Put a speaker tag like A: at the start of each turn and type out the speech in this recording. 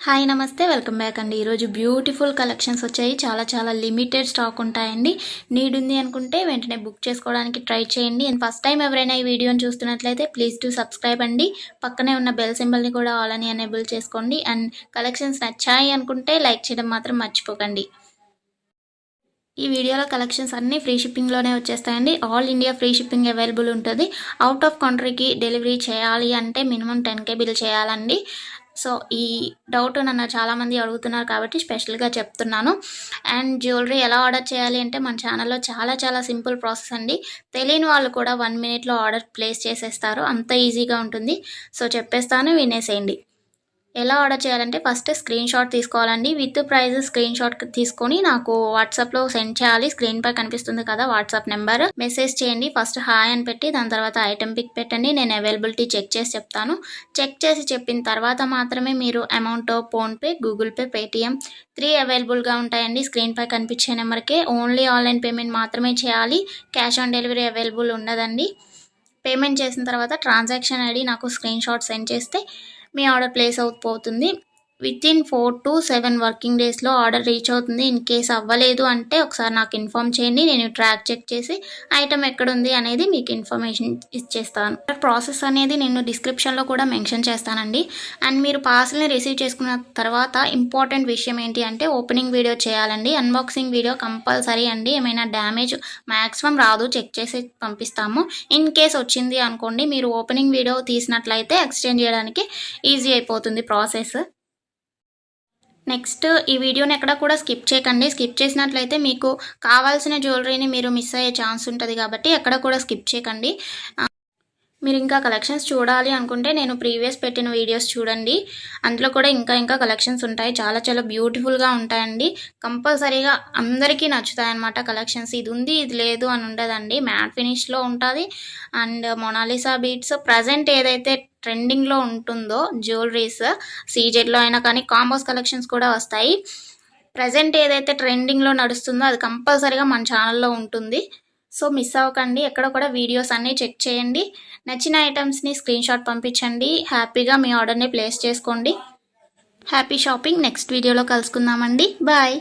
A: Hi నమస్తే welcome back అండి. ఈరోజు బ్యూటిఫుల్ కలెక్షన్స్ వచ్చాయి. చాలా లిమిటెడ్ స్టాక్ ఉంటాయండి. నీడ్ ఉంది అనుకుంటే వెంటనే బుక్ చేసుకోవడానికి ట్రై చేయండి. అండ్ ఫస్ట్ టైం ఎవరైనా ఈ వీడియోని చూస్తున్నట్లయితే ప్లీజ్ టు సబ్స్క్రైబ్ అండి. పక్కనే ఉన్న బెల్ సింబల్ని కూడా ఆల్ అని ఎనేబుల్ చేసుకోండి. అండ్ కలెక్షన్స్ నచ్చాయి అనుకుంటే లైక్ చేయడం మాత్రం మర్చిపోకండి. ఈ వీడియోలో కలెక్షన్స్ అన్నీ ఫ్రీ షిప్పింగ్లోనే వచ్చేస్తాయండి. All India free shipping available ఉంటుంది. అవుట్ ఆఫ్ కంట్రీకి డెలివరీ చేయాలి అంటే మినిమం 10K బిల్ చేయాలండి. సో ఈ డౌట్ నన్ను చాలామంది అడుగుతున్నారు కాబట్టి స్పెషల్గా చెప్తున్నాను. అండ్ జ్యువెలరీ ఎలా ఆర్డర్ చేయాలి అంటే మన ఛానల్లో చాలా సింపుల్ ప్రాసెస్ అండి. తెలియని వాళ్ళు కూడా 1 మినిట్లో ఆర్డర్ ప్లేస్ చేసేస్తారు. అంత ఈజీగా ఉంటుంది. సో చెప్పేస్తాను, వినేసేయండి. ఎలా ఆర్డర్ చేయాలంటే ఫస్ట్ స్క్రీన్ షాట్ తీసుకోవాలండి. విత్ ప్రైస్ స్క్రీన్ షాట్ తీసుకొని నాకు వాట్సాప్లో సెండ్ చేయాలి. స్క్రీన్ పై కనిపిస్తుంది కదా వాట్సాప్ నెంబర్, మెసేజ్ చేయండి. ఫస్ట్ హాయ్ అని పెట్టి దాని తర్వాత ఐటెం పిక్ పెట్టండి. నేను అవైలబిలిటీ చెక్ చేసి చెప్తాను. చెక్ చేసి చెప్పిన తర్వాత మాత్రమే మీరు amount PhonePe, Google pay, Paytm 3 అవైలబుల్గా ఉంటాయండి. స్క్రీన్ పై కనిపించే నెంబర్కే ఓన్లీ ఆన్లైన్ పేమెంట్ మాత్రమే చేయాలి. క్యాష్ ఆన్ డెలివరీ అవైలబుల్ ఉండదండి. పేమెంట్ చేసిన తర్వాత ట్రాన్సాక్షన్ ఐడి నాకు స్క్రీన్ షాట్ సెండ్ చేస్తే మీ ఆర్డర్ ప్లేస్ అవుతుంది. వితిన్ 4 to 7 వర్కింగ్ డేస్లో ఆర్డర్ రీచ్ అవుతుంది. ఇన్ కేస్ అవ్వలేదు అంటే ఒకసారి నాకు ఇన్ఫామ్ చేయండి. నేను ట్రాక్ చెక్ చేసి ఐటమ్ ఎక్కడుంది అనేది మీకు ఇన్ఫర్మేషన్ ఇచ్చేస్తాను. ప్రాసెస్ అనేది నేను డిస్క్రిప్షన్లో కూడా మెన్షన్ చేస్తానండి. అండ్ మీరు పార్సల్ని రిసీవ్ చేసుకున్న తర్వాత ఇంపార్టెంట్ విషయం ఏంటి అంటే ఓపెనింగ్ వీడియో చేయాలండి. అన్బాక్సింగ్ వీడియో కంపల్సరీ అండి. ఏమైనా డ్యామేజ్ మ్యాక్సిమం రాదు, చెక్ చేసి పంపిస్తాము. ఇన్ కేస్ వచ్చింది అనుకోండి, మీరు ఓపెనింగ్ వీడియో తీసినట్లయితే ఎక్స్చేంజ్ చేయడానికి ఈజీ అయిపోతుంది ప్రాసెస్. నెక్స్ట్ ఈ వీడియోని ఎక్కడ కూడా స్కిప్ చేయకండి. స్కిప్ చేసినట్లయితే మీకు కావాల్సిన జ్యువెలరీని మీరు మిస్ అయ్యే ఛాన్స్ ఉంటుంది కాబట్టి ఎక్కడ కూడా స్కిప్ చేయకండి. మీరు ఇంకా కలెక్షన్స్ చూడాలి అనుకుంటే నేను ప్రీవియస్ పెట్టిన వీడియోస్ చూడండి. అందులో కూడా ఇంకా కలెక్షన్స్ ఉంటాయి. చాలా బ్యూటిఫుల్గా ఉంటాయండి. కంపల్సరీగా అందరికీ నచ్చుతాయి అన్నమాట కలెక్షన్స్. ఇది ఉంది ఇది లేదు అని ఉండదండి. మ్యాట్ ఫినిష్లో ఉంటుంది. అండ్ మొనాలిసా బీట్స్ ప్రజెంట్ ఏదైతే ట్రెండింగ్లో ఉంటుందో జ్యువెలరీస్, సీజెడ్లో అయినా కానీ కాంబోస్ కలెక్షన్స్ కూడా వస్తాయి. ప్రజెంట్ ఏదైతే ట్రెండింగ్లో నడుస్తుందో అది కంపల్సరీగా మన ఛానల్లో ఉంటుంది. సో మిస్ అవ్వకండి. ఎక్కడ కూడా వీడియోస్ అన్నీ చెక్ చేయండి. నచ్చిన ఐటమ్స్ని స్క్రీన్ షాట్ పంపించండి. హ్యాపీగా మీ ఆర్డర్ని ప్లేస్ చేసుకోండి. Happy shopping. నెక్స్ట్ వీడియోలో కలుసుకుందామండి. బాయ్.